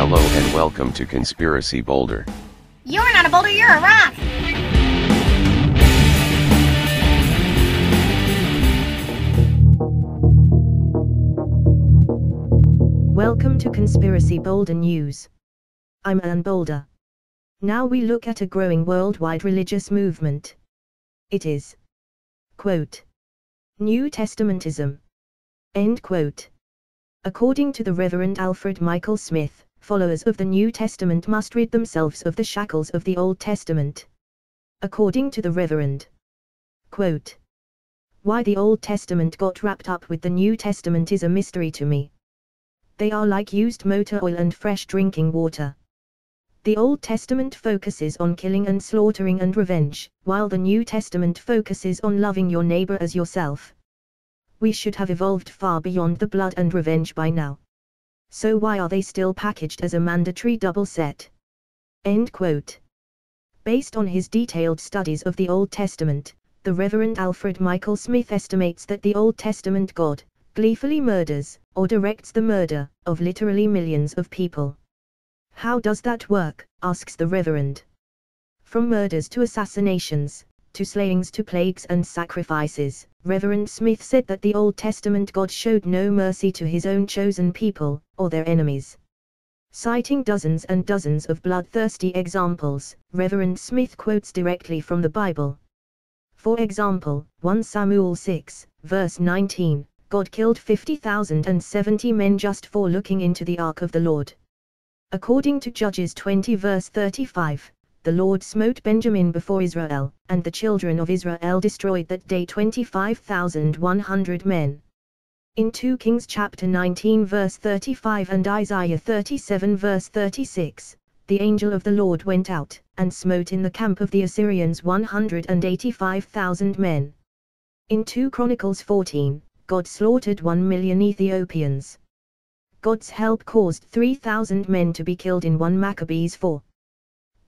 Hello and welcome to Conspiracy Boulder. You're not a boulder, you're a rock! Welcome to Conspiracy Boulder News. I'm Ann Boulder. Now we look at a growing worldwide religious movement. It is, quote, New Testamentism, end quote. According to the Reverend Alfred Michael Smith, followers of the New Testament must rid themselves of the shackles of the Old Testament. According to the Reverend, quote, why the Old Testament got wrapped up with the New Testament is a mystery to me. They are like used motor oil and fresh drinking water. The Old Testament focuses on killing and slaughtering and revenge, while the New Testament focuses on loving your neighbor as yourself. We should have evolved far beyond the blood and revenge by now. So why are they still packaged as a mandatory double set? End quote. Based on his detailed studies of the Old Testament, the Reverend Alfred Michael Smith estimates that the Old Testament God gleefully murders, or directs the murder, of literally millions of people. How does that work, asks the Reverend. From murders to assassinations, to slayings to plagues and sacrifices, Reverend Smith said that the Old Testament God showed no mercy to his own chosen people, or their enemies. Citing dozens and dozens of bloodthirsty examples, Reverend Smith quotes directly from the Bible. For example, 1 Samuel 6, verse 19, God killed 50,070 men just for looking into the ark of the Lord. According to Judges 20 verse 35, the Lord smote Benjamin before Israel, and the children of Israel destroyed that day 25,100 men. In 2 Kings chapter 19 verse 35 and Isaiah 37 verse 36, the angel of the Lord went out, and smote in the camp of the Assyrians 185,000 men. In 2 Chronicles 14, God slaughtered 1 million Ethiopians. God's help caused 3,000 men to be killed in 1 Maccabees 4.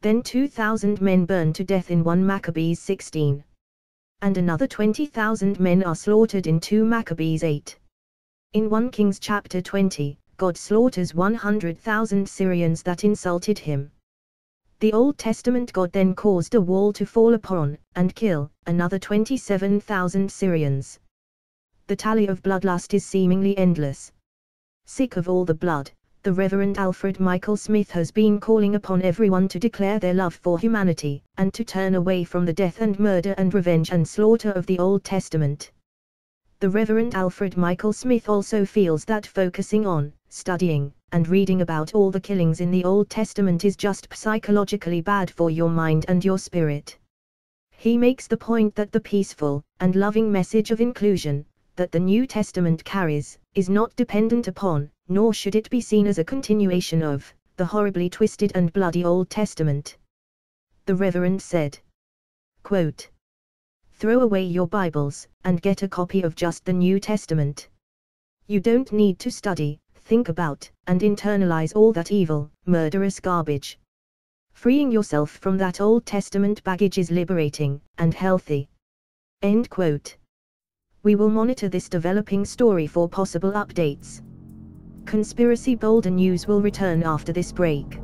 Then 2,000 men burned to death in 1 Maccabees 16. And another 20,000 men are slaughtered in 2 Maccabees 8. In 1 Kings chapter 20, God slaughters 100,000 Syrians that insulted him. The Old Testament God then caused a wall to fall upon, and kill, another 27,000 Syrians. The tally of bloodlust is seemingly endless. Sick of all the blood, the Reverend Alfred Michael Smith has been calling upon everyone to declare their love for humanity, and to turn away from the death and murder and revenge and slaughter of the Old Testament. The Reverend Alfred Michael Smith also feels that focusing on, studying, and reading about all the killings in the Old Testament is just psychologically bad for your mind and your spirit. He makes the point that the peaceful, and loving message of inclusion, that the New Testament carries, is not dependent upon, nor should it be seen as a continuation of, the horribly twisted and bloody Old Testament. The Reverend said, quote, throw away your Bibles, and get a copy of just the New Testament. You don't need to study, think about, and internalize all that evil, murderous garbage. Freeing yourself from that Old Testament baggage is liberating, and healthy. End quote. We will monitor this developing story for possible updates. Conspiracy Boulder News will return after this break.